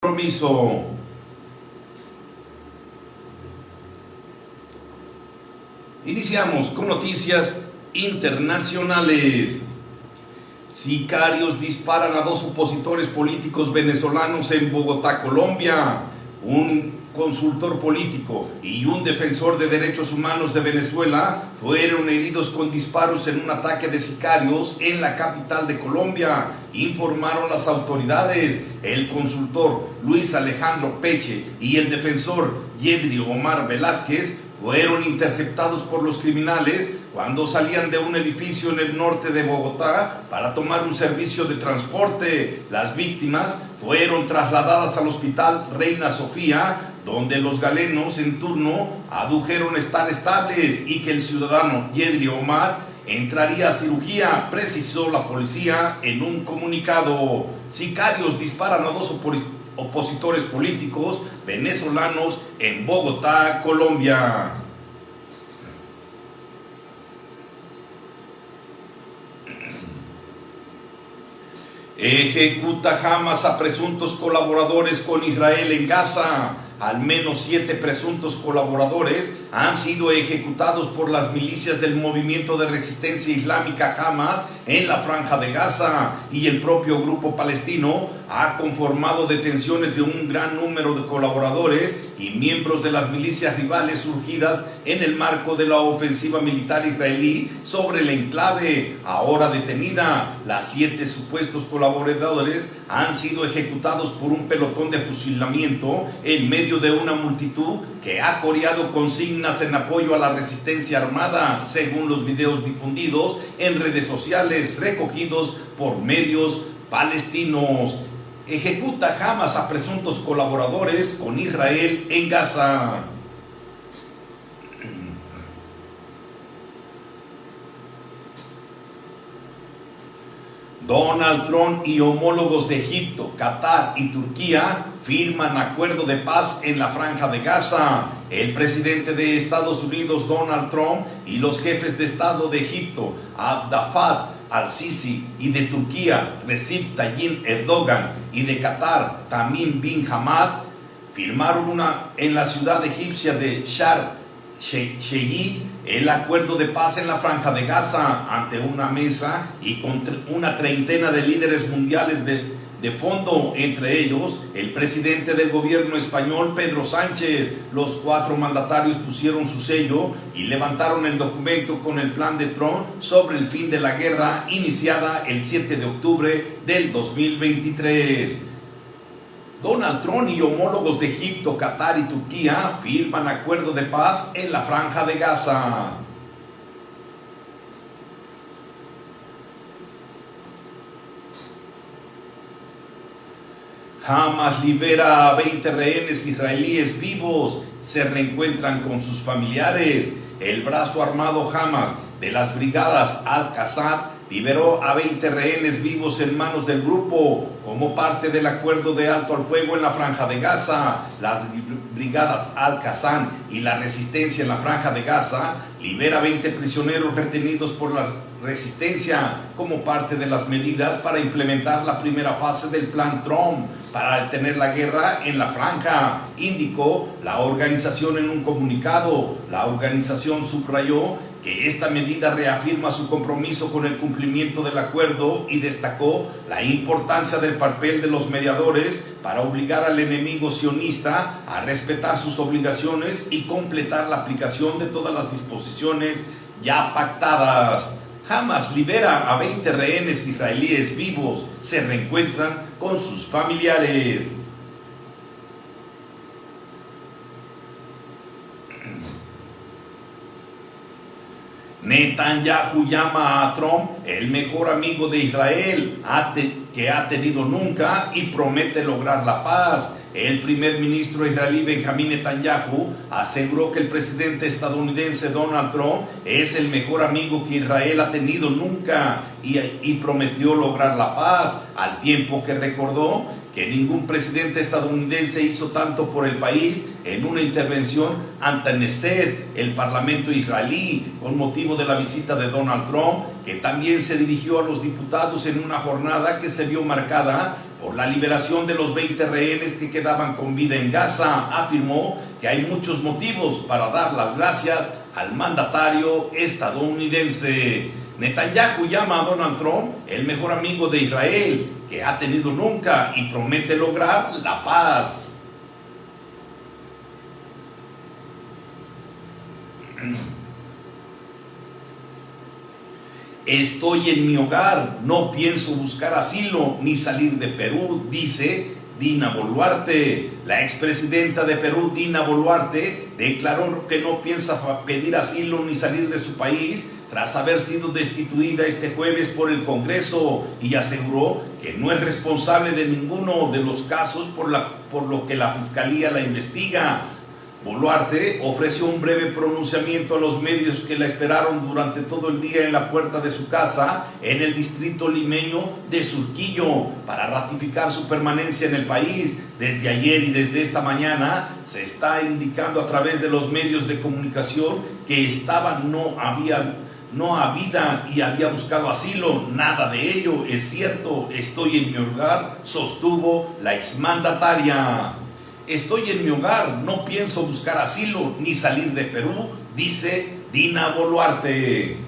Compromiso. Iniciamos con noticias internacionales. Sicarios disparan a dos opositores políticos venezolanos en Bogotá, Colombia. Un consultor político y un defensor de derechos humanos de Venezuela fueron heridos con disparos en un ataque de sicarios en la capital de Colombia, informaron las autoridades. El consultor Luis Alejandro Peche y el defensor Yedri Omar Velázquez fueron interceptados por los criminales cuando salían de un edificio en el norte de Bogotá para tomar un servicio de transporte. Las víctimas fueron trasladadas al hospital Reina Sofía, donde los galenos en turno adujeron estar estables y que el ciudadano Yedri Omar entraría a cirugía, precisó la policía en un comunicado. Sicarios disparan a dos opositores políticos venezolanos en Bogotá, Colombia. Ejecuta Hamas a presuntos colaboradores con Israel en Gaza. Al menos 7 presuntos colaboradores han sido ejecutados por las milicias del movimiento de resistencia islámica Hamas en la Franja de Gaza, y el propio grupo palestino ha conformado detenciones de un gran número de colaboradores y miembros de las milicias rivales surgidas en el marco de la ofensiva militar israelí sobre el enclave. Ahora detenida, las 7 supuestos colaboradores han sido ejecutados por un pelotón de fusilamiento en medio de una multitud que ha coreado consignas en apoyo a la resistencia armada, según los videos difundidos en redes sociales recogidos por medios palestinos. Ejecuta Hamas a presuntos colaboradores con Israel en Gaza. Donald Trump y homólogos de Egipto, Qatar y Turquía firman acuerdo de paz en la Franja de Gaza. El presidente de Estados Unidos, Donald Trump, y los jefes de Estado de Egipto, Abdel al-Sisi, y de Turquía, Recep Tayyip Erdogan, y de Qatar, Tamim bin Hamad, firmaron en la ciudad egipcia de Sharm el-Sheikh el acuerdo de paz en la Franja de Gaza ante una mesa y con una treintena de líderes mundiales de fondo, entre ellos el presidente del gobierno español, Pedro Sánchez. Los 4 mandatarios pusieron su sello y levantaron el documento con el plan de Trump sobre el fin de la guerra iniciada el 7 de octubre del 2023. Donald Trump y homólogos de Egipto, Qatar y Turquía firman acuerdo de paz en la Franja de Gaza. Hamas libera a 20 rehenes israelíes vivos, se reencuentran con sus familiares. El brazo armado Hamas de las brigadas Al-Qassam liberó a 20 rehenes vivos en manos del grupo como parte del acuerdo de alto al fuego en la Franja de Gaza. Las brigadas Al-Qassam y la resistencia en la Franja de Gaza libera 20 prisioneros retenidos por la resistencia como parte de las medidas para implementar la primera fase del plan Trump para detener la guerra en la franja, indicó la organización en un comunicado. La organización subrayó que esta medida reafirma su compromiso con el cumplimiento del acuerdo y destacó la importancia del papel de los mediadores para obligar al enemigo sionista a respetar sus obligaciones y completar la aplicación de todas las disposiciones ya pactadas. Hamas libera a 20 rehenes israelíes vivos, se reencuentran con sus familiares. Netanyahu llama a Trump el mejor amigo de Israel que ha tenido nunca y promete lograr la paz. El primer ministro israelí Benjamín Netanyahu aseguró que el presidente estadounidense Donald Trump es el mejor amigo que Israel ha tenido nunca y prometió lograr la paz, al tiempo que recordó que ningún presidente estadounidense hizo tanto por el país en una intervención ante Knesset, el parlamento israelí, con motivo de la visita de Donald Trump, que también se dirigió a los diputados en una jornada que se vio marcada por la liberación de los 20 rehenes que quedaban con vida en Gaza, afirmó que hay muchos motivos para dar las gracias al mandatario estadounidense. Netanyahu llama a Donald Trump el mejor amigo de Israel que ha tenido nunca y promete lograr la paz. Estoy en mi hogar, no pienso buscar asilo ni salir de Perú, dice Dina Boluarte. La expresidenta de Perú, Dina Boluarte, declaró que no piensa pedir asilo ni salir de su país tras haber sido destituida este jueves por el Congreso, y aseguró que no es responsable de ninguno de los casos por lo que la Fiscalía la investiga. Boluarte ofreció un breve pronunciamiento a los medios que la esperaron durante todo el día en la puerta de su casa en el distrito limeño de Surquillo para ratificar su permanencia en el país. Desde ayer y desde esta mañana se está indicando a través de los medios de comunicación que estaba no habida y había buscado asilo. Nada de ello es cierto. Estoy en mi hogar, sostuvo la exmandataria. Estoy en mi hogar, no pienso buscar asilo ni salir de Perú, dice Dina Boluarte.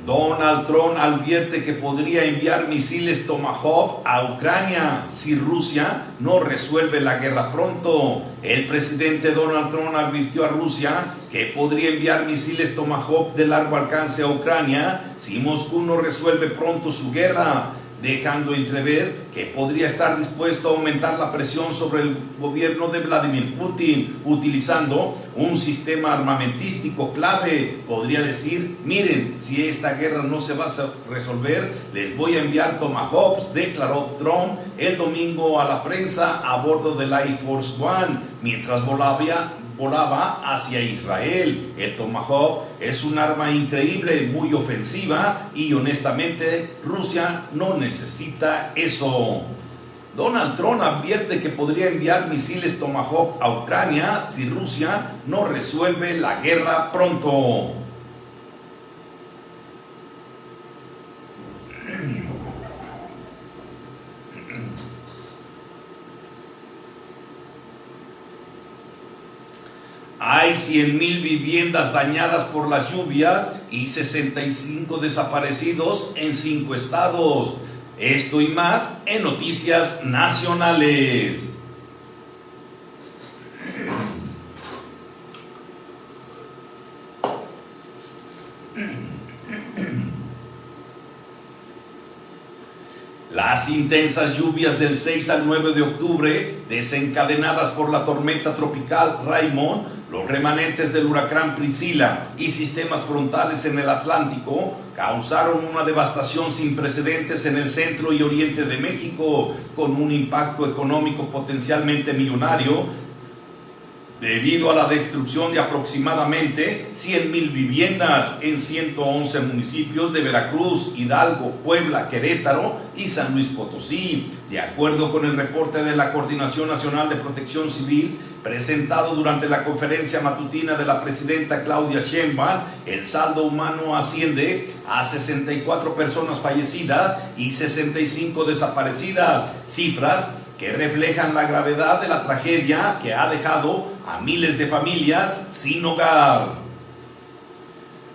Donald Trump advierte que podría enviar misiles Tomahawk a Ucrania si Rusia no resuelve la guerra pronto. El presidente Donald Trump advirtió a Rusia que podría enviar misiles Tomahawk de largo alcance a Ucrania si Moscú no resuelve pronto su guerra, dejando entrever que podría estar dispuesto a aumentar la presión sobre el gobierno de Vladimir Putin, utilizando un sistema armamentístico clave. Podría decir: miren, si esta guerra no se va a resolver, les voy a enviar Tomahawks, declaró Trump el domingo a la prensa a bordo del Air Force One, mientras volaba hacia Israel. El Tomahawk es un arma increíble, muy ofensiva, y honestamente Rusia no necesita eso. Donald Trump advierte que podría enviar misiles Tomahawk a Ucrania si Rusia no resuelve la guerra pronto. Hay 100,000 viviendas dañadas por las lluvias y 65 desaparecidos en 5 estados. Esto y más en Noticias Nacionales. Las intensas lluvias del 6 al 9 de octubre, desencadenadas por la tormenta tropical Raymond, los remanentes del huracán Priscilla y sistemas frontales en el Atlántico, causaron una devastación sin precedentes en el centro y oriente de México, con un impacto económico potencialmente millonario, debido a la destrucción de aproximadamente 100,000 viviendas en 111 municipios de Veracruz, Hidalgo, Puebla, Querétaro y San Luis Potosí. De acuerdo con el reporte de la Coordinación Nacional de Protección Civil, presentado durante la conferencia matutina de la presidenta Claudia Sheinbaum, el saldo humano asciende a 64 personas fallecidas y 65 desaparecidas, cifras que reflejan la gravedad de la tragedia que ha dejado a miles de familias sin hogar.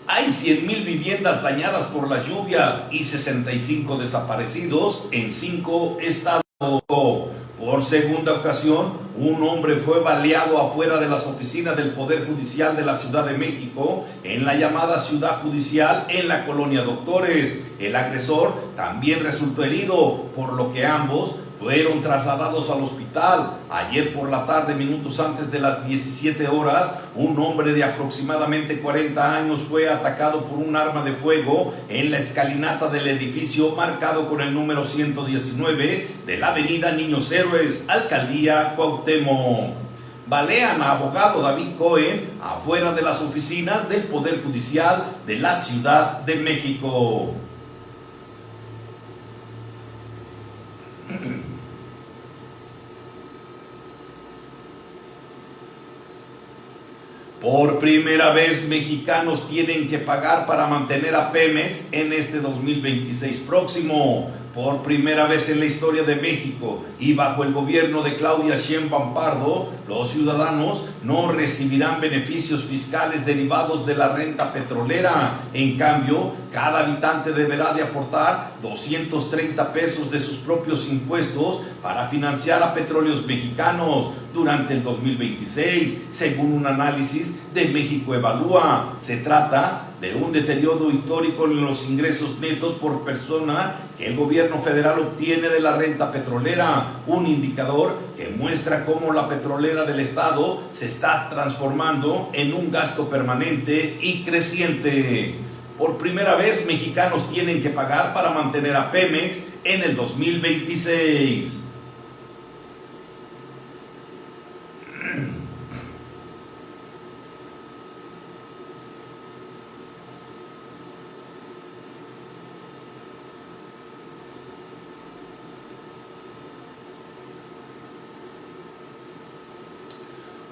Hay 100,000 viviendas dañadas por las lluvias y 65 desaparecidos en 5 estados. Por segunda ocasión, un hombre fue baleado afuera de las oficinas del Poder Judicial de la Ciudad de México, en la llamada Ciudad Judicial en la colonia Doctores. El agresor también resultó herido, por lo que ambos fueron trasladados al hospital. Ayer por la tarde, minutos antes de las 17 horas, un hombre de aproximadamente 40 años fue atacado por un arma de fuego en la escalinata del edificio marcado con el número 119 de la avenida Niños Héroes, Alcaldía Cuauhtémoc. Balean a abogado David Cohen afuera de las oficinas del Poder Judicial de la Ciudad de México. Por primera vez, mexicanos tienen que pagar para mantener a Pemex en este 2026 próximo. Por primera vez en la historia de México y bajo el gobierno de Claudia Sheinbaum Pardo, los ciudadanos no recibirán beneficios fiscales derivados de la renta petrolera. En cambio, cada habitante deberá de aportar 230 pesos de sus propios impuestos para financiar a Petróleos Mexicanos durante el 2026, según un análisis de México Evalúa. Se trata de un deterioro histórico en los ingresos netos por persona que el gobierno federal obtiene de la renta petrolera, un indicador que muestra cómo la petrolera del estado se está transformando en un gasto permanente y creciente. Por primera vez, mexicanos tienen que pagar para mantener a Pemex en el 2026.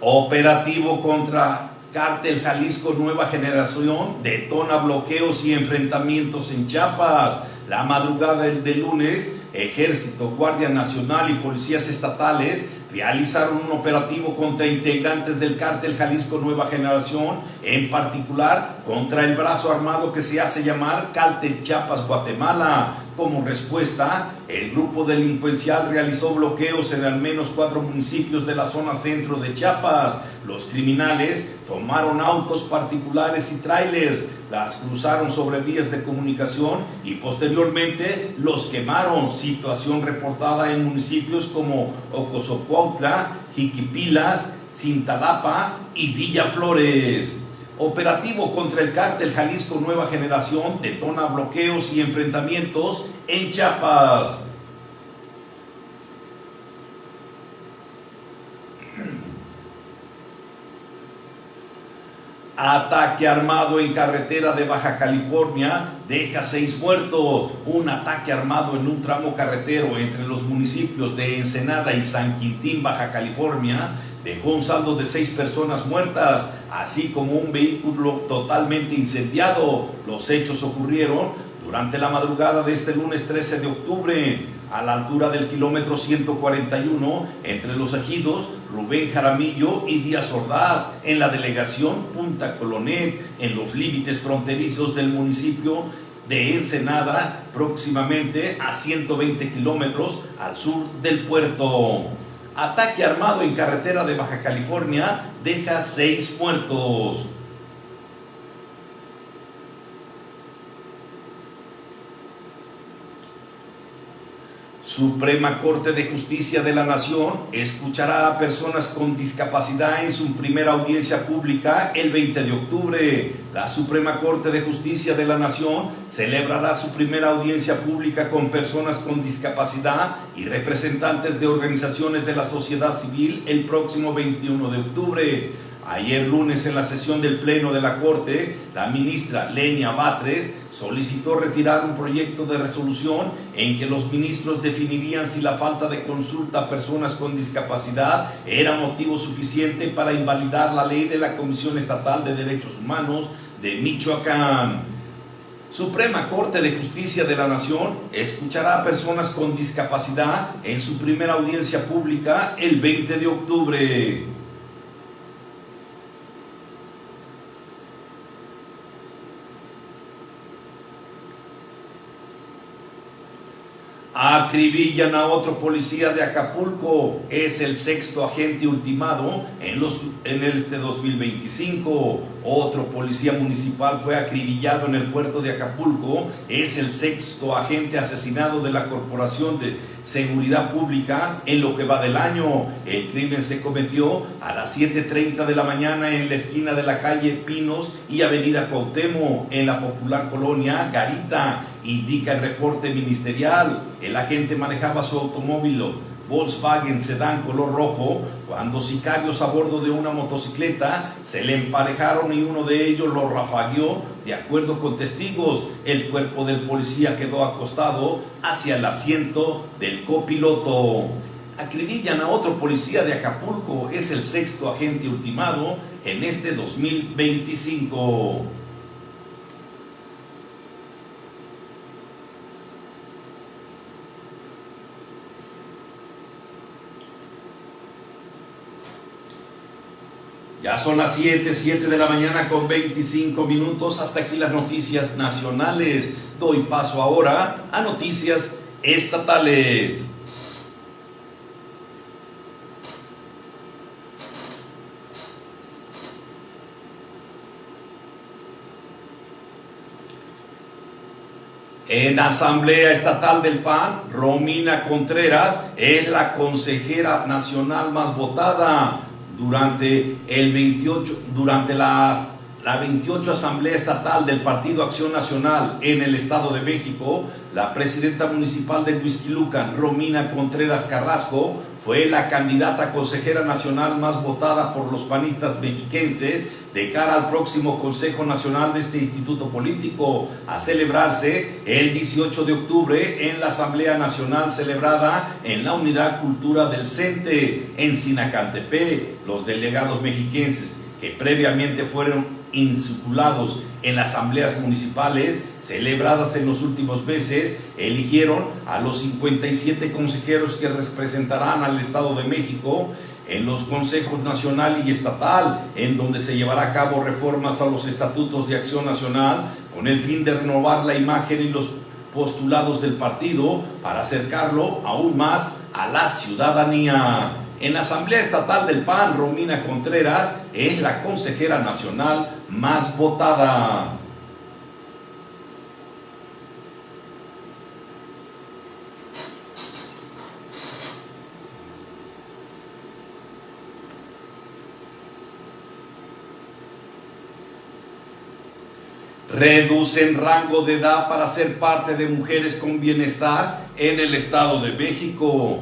Operativo contra Cártel Jalisco Nueva Generación detona bloqueos y enfrentamientos en Chiapas. La madrugada del lunes, Ejército, Guardia Nacional y policías estatales realizaron un operativo contra integrantes del Cártel Jalisco Nueva Generación, en particular contra el brazo armado que se hace llamar Cártel Chiapas Guatemala. Como respuesta, el grupo delincuencial realizó bloqueos en al menos 4 municipios de la zona centro de Chiapas. Los criminales tomaron autos particulares y trailers, las cruzaron sobre vías de comunicación y posteriormente los quemaron. Situación reportada en municipios como Ocosocuautla, Jiquipilas, Cintalapa y Villa Flores. Operativo contra el Cártel Jalisco Nueva Generación detona bloqueos y enfrentamientos en Chiapas. Ataque armado en carretera de Baja California deja 6 muertos. Un ataque armado en un tramo carretero entre los municipios de Ensenada y San Quintín, Baja California, dejó un saldo de 6 personas muertas, así como un vehículo totalmente incendiado. Los hechos ocurrieron durante la madrugada de este lunes 13 de octubre, a la altura del kilómetro 141, entre los ejidos Rubén Jaramillo y Díaz Ordaz, en la delegación Punta Colonet, en los límites fronterizos del municipio de Ensenada, próximamente a 120 kilómetros al sur del puerto. Ataque armado en carretera de Baja California deja 6 muertos. Suprema Corte de Justicia de la Nación escuchará a personas con discapacidad en su primera audiencia pública el 20 de octubre. La Suprema Corte de Justicia de la Nación celebrará su primera audiencia pública con personas con discapacidad y representantes de organizaciones de la sociedad civil el próximo 21 de octubre. Ayer lunes, en la sesión del Pleno de la Corte, la ministra Lenia Batres solicitó retirar un proyecto de resolución en que los ministros definirían si la falta de consulta a personas con discapacidad era motivo suficiente para invalidar la ley de la Comisión Estatal de Derechos Humanos de Michoacán. Suprema Corte de Justicia de la Nación escuchará a personas con discapacidad en su primera audiencia pública el 20 de octubre. Acribillan a otro policía de Acapulco. Es el 6º agente ultimado en este 2025. Otro policía municipal fue acribillado en el puerto de Acapulco. Es el 6º agente asesinado de la Corporación de Seguridad Pública en lo que va del año. El crimen se cometió a las 7:30 de la mañana en la esquina de la calle Pinos y avenida Cuauhtémoc, en la popular colonia Garita, indica el reporte ministerial. El agente manejaba su automóvil Volkswagen sedán color rojo cuando sicarios a bordo de una motocicleta se le emparejaron y uno de ellos lo rafagueó. De acuerdo con testigos, el cuerpo del policía quedó acostado hacia el asiento del copiloto. acribillan a otro policía de Acapulco. Es el 6º agente ultimado en este 2025. Ya son las 7 de la mañana con 25 minutos. Hasta aquí las noticias nacionales. Doy paso ahora a noticias estatales. En Asamblea Estatal del PAN, Romina Contreras es la consejera nacional más votada. Durante la 28 Asamblea Estatal del Partido Acción Nacional en el Estado de México, la presidenta municipal de Huixquilucan, Romina Contreras Carrasco, fue la candidata consejera nacional más votada por los panistas mexiquenses de cara al próximo Consejo Nacional de este instituto político, a celebrarse el 18 de octubre en la Asamblea Nacional celebrada en la Unidad Cultura del CENTE en Sinacantepec. Los delegados mexiquenses que previamente fueron insulados en las asambleas municipales celebradas en los últimos meses, eligieron a los 57 consejeros que representarán al Estado de México en los consejos nacional y estatal, en donde se llevará a cabo reformas a los estatutos de Acción Nacional con el fin de renovar la imagen y los postulados del partido para acercarlo aún más a la ciudadanía. En la Asamblea Estatal del PAN, Romina Contreras es la consejera nacional más votada. Reducen rango de edad para ser parte de Mujeres con Bienestar en el Estado de México.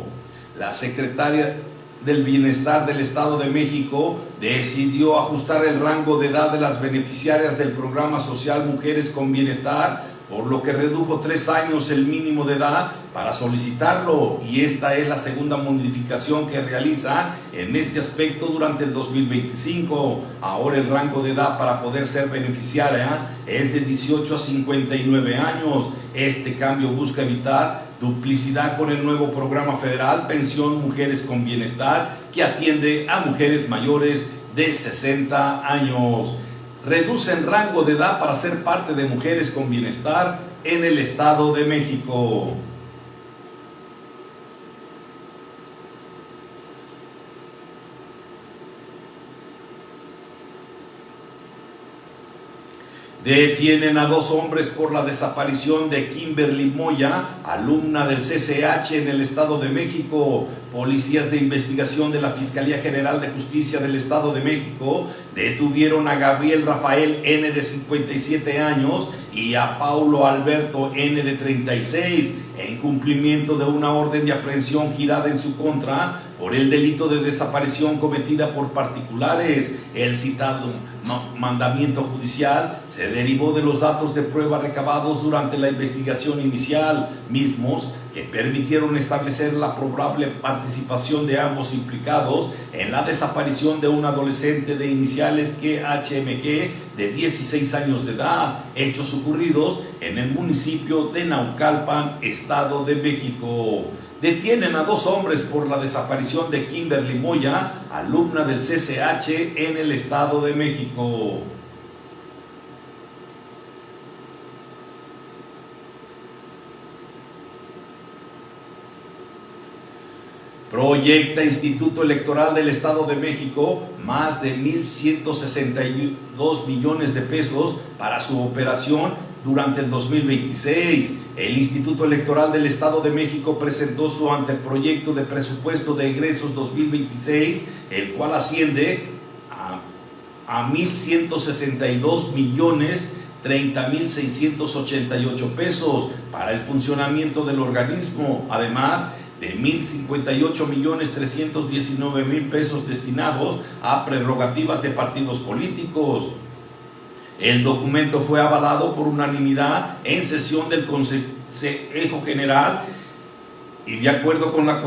La secretaria del Bienestar del Estado de México decidió ajustar el rango de edad de las beneficiarias del programa social Mujeres con Bienestar, por lo que redujo 3 años el mínimo de edad para solicitarlo, y esta es la segunda modificación que realiza en este aspecto durante el 2025. Ahora el rango de edad para poder ser beneficiaria es de 18 a 59 años. Este cambio busca evitar duplicidad con el nuevo programa federal Pensión Mujeres con Bienestar, que atiende a mujeres mayores de 60 años. Reducen rango de edad para ser parte de Mujeres con Bienestar en el Estado de México. Detienen a 2 hombres por la desaparición de Kimberly Moya, alumna del CCH en el Estado de México. Policías de investigación de la Fiscalía General de Justicia del Estado de México detuvieron a Gabriel Rafael N. de 57 años y a Paulo Alberto N. de 36 en cumplimiento de una orden de aprehensión girada en su contra por el delito de desaparición cometida por particulares. El citado mandamiento judicial se derivó de los datos de prueba recabados durante la investigación inicial, mismos que permitieron establecer la probable participación de ambos implicados en la desaparición de un adolescente de iniciales KHMG de 16 años de edad, hechos ocurridos en el municipio de Naucalpan, Estado de México. Detienen a 2 hombres por la desaparición de Kimberly Moya, alumna del CCH en el Estado de México. Proyecta Instituto Electoral del Estado de México más de 1.162 millones de pesos para su operación durante el 2026. El Instituto Electoral del Estado de México presentó su anteproyecto de presupuesto de egresos 2026, el cual asciende a 1.162 millones 30.688 pesos para el funcionamiento del organismo, además de 1.058.319.000 pesos destinados a prerrogativas de partidos políticos. El documento fue avalado por unanimidad en sesión del Consejo General Y de acuerdo con la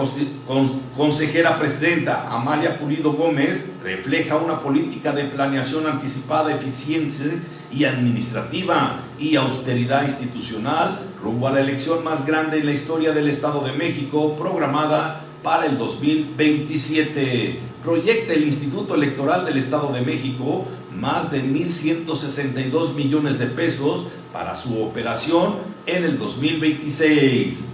consejera presidenta Amalia Pulido Gómez, refleja una política de planeación anticipada, eficiencia y administrativa y austeridad institucional rumbo a la elección más grande en la historia del Estado de México, programada para el 2027. Proyecta el Instituto Electoral del Estado de México más de 1,162 millones de pesos para su operación en el 2026.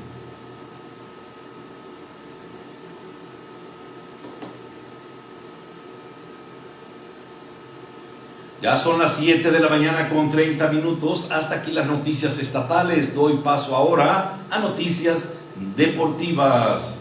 Ya son las 7 de la mañana con 30 minutos. Hasta aquí las noticias estatales. Doy paso ahora a noticias deportivas.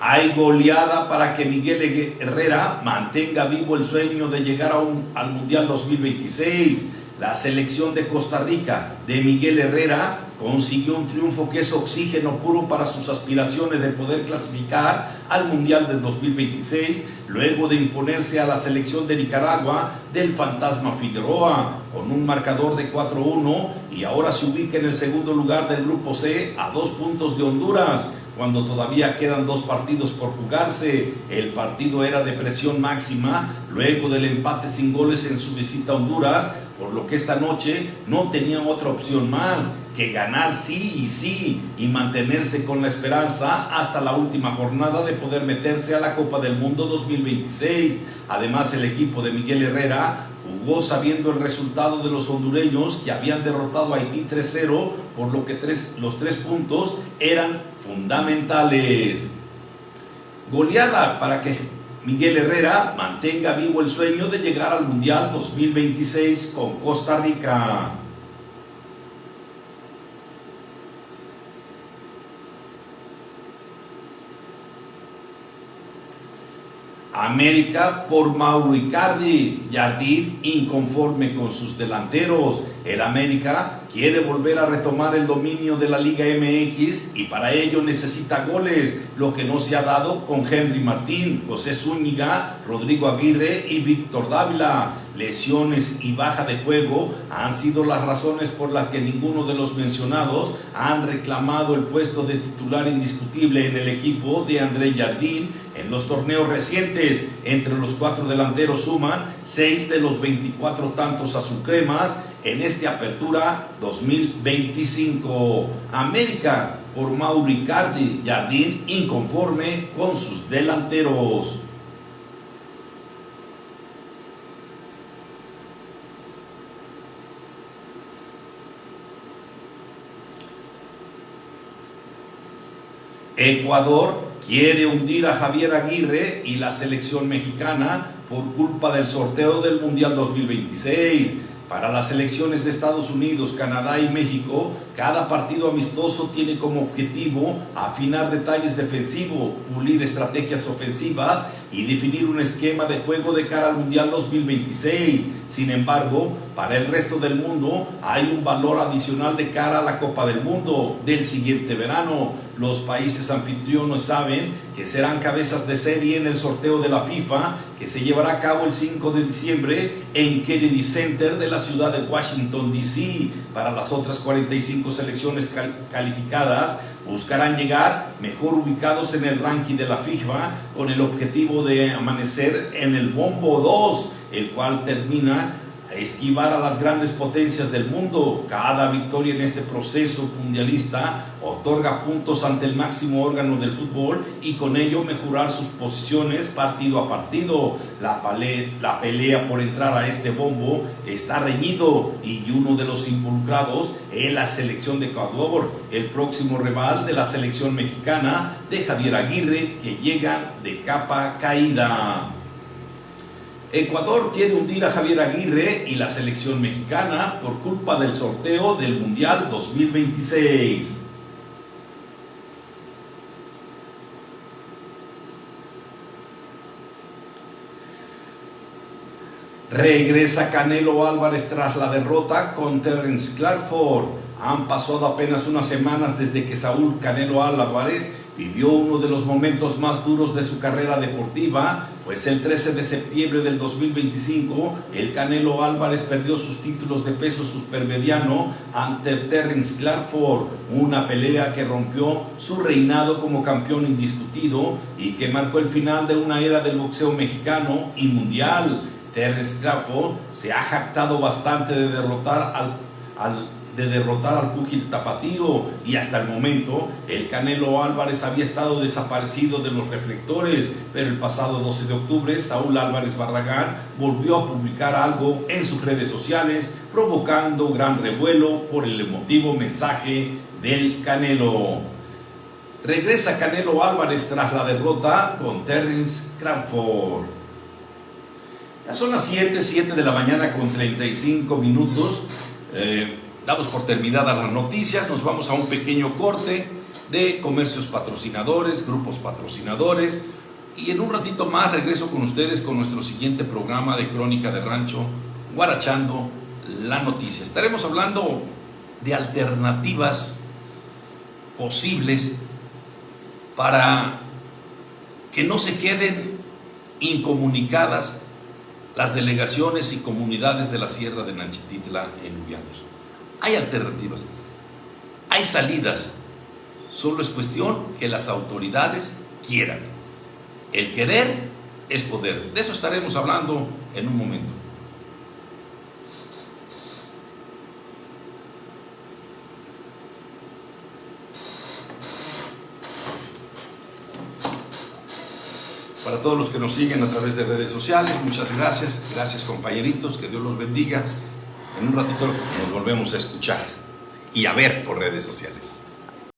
Hay goleada para que Miguel Herrera mantenga vivo el sueño de llegar al Mundial 2026. La selección de Costa Rica de Miguel Herrera consiguió un triunfo que es oxígeno puro para sus aspiraciones de poder clasificar al Mundial del 2026, luego de imponerse a la selección de Nicaragua del Fantasma Figueroa con un marcador de 4-1, y ahora se ubica en el segundo lugar del Grupo C a 2 puntos de Honduras, cuando todavía quedan 2 partidos por jugarse. El partido era de presión máxima luego del empate sin goles en su visita a Honduras, por lo que esta noche no tenía otra opción más que ganar sí y mantenerse con la esperanza hasta la última jornada de poder meterse a la Copa del Mundo 2026. Además, el equipo de Miguel Herrera jugó sabiendo el resultado de los hondureños, que habían derrotado a Haití 3-0, por lo que los 3 puntos eran fundamentales. Goleada para que Miguel Herrera mantenga vivo el sueño de llegar al Mundial 2026 con Costa Rica. América por Mauro Icardi. Jardín inconforme con sus delanteros. El América quiere volver a retomar el dominio de la Liga MX y para ello necesita goles, lo que no se ha dado con Henry Martín, José Zúñiga, Rodrigo Aguirre y Víctor Dávila. Lesiones y baja de juego han sido las razones por las que ninguno de los mencionados han reclamado el puesto de titular indiscutible en el equipo de André Jardín en los torneos recientes. Entre los 4 delanteros suman 6 de los 24 tantos azulcremas en esta apertura 2025. América por Mauro Icardi. Jardín inconforme con sus delanteros. Ecuador quiere hundir a Javier Aguirre y la selección mexicana por culpa del sorteo del Mundial 2026. Para las selecciones de Estados Unidos, Canadá y México, cada partido amistoso tiene como objetivo afinar detalles defensivos, pulir estrategias ofensivas y definir un esquema de juego de cara al Mundial 2026. Sin embargo, para el resto del mundo hay un valor adicional de cara a la Copa del Mundo del siguiente verano. Los países anfitriones saben que serán cabezas de serie en el sorteo de la FIFA, que se llevará a cabo el 5 de diciembre en Kennedy Center de la ciudad de Washington, D.C. Para las otras 45 selecciones calificadas, buscarán llegar mejor ubicados en el ranking de la FIFA con el objetivo de amanecer en el bombo 2, el cual termina a esquivar a las grandes potencias del mundo. Cada victoria en este proceso mundialista otorga puntos ante el máximo órgano del fútbol y con ello mejorar sus posiciones partido a partido. La pelea por entrar a este bombo está reñido y uno de los involucrados es la selección de Ecuador, el próximo rival de la selección mexicana de Javier Aguirre, que llegan de capa caída. Ecuador quiere hundir a Javier Aguirre y la selección mexicana por culpa del sorteo del Mundial 2026. Regresa Canelo Álvarez tras la derrota con Terence Crawford. Han pasado apenas unas semanas desde que Saúl Canelo Álvarez vivió uno de los momentos más duros de su carrera deportiva, pues el 13 de septiembre del 2025, el Canelo Álvarez perdió sus títulos de peso supermediano ante Terence Crawford, una pelea que rompió su reinado como campeón indiscutido y que marcó el final de una era del boxeo mexicano y mundial. Terence Crawford se ha jactado bastante de derrotar al púgil tapatío, y hasta el momento el Canelo Álvarez había estado desaparecido de los reflectores, pero el pasado 12 de octubre Saúl Álvarez Barragán volvió a publicar algo en sus redes sociales, provocando gran revuelo por el emotivo mensaje del Canelo. Regresa Canelo Álvarez tras la derrota con Terence Crawford. Ya son las 7 de la mañana con 35 minutos. Damos por terminadas las noticias, nos vamos a un pequeño corte de comercios patrocinadores, grupos patrocinadores, y en un ratito más regreso con ustedes con nuestro siguiente programa de Crónica de Rancho, Guarachando la Noticia. Estaremos hablando de alternativas posibles para que no se queden incomunicadas las delegaciones y comunidades de la Sierra de Nanchititla en Lubianos. Hay alternativas, hay salidas, solo es cuestión que las autoridades quieran. El querer es poder. De eso estaremos hablando en un momento. Para todos los que nos siguen a través de redes sociales, muchas gracias. Gracias, compañeritos, que Dios los bendiga. En un ratito nos volvemos a escuchar y a ver por redes sociales.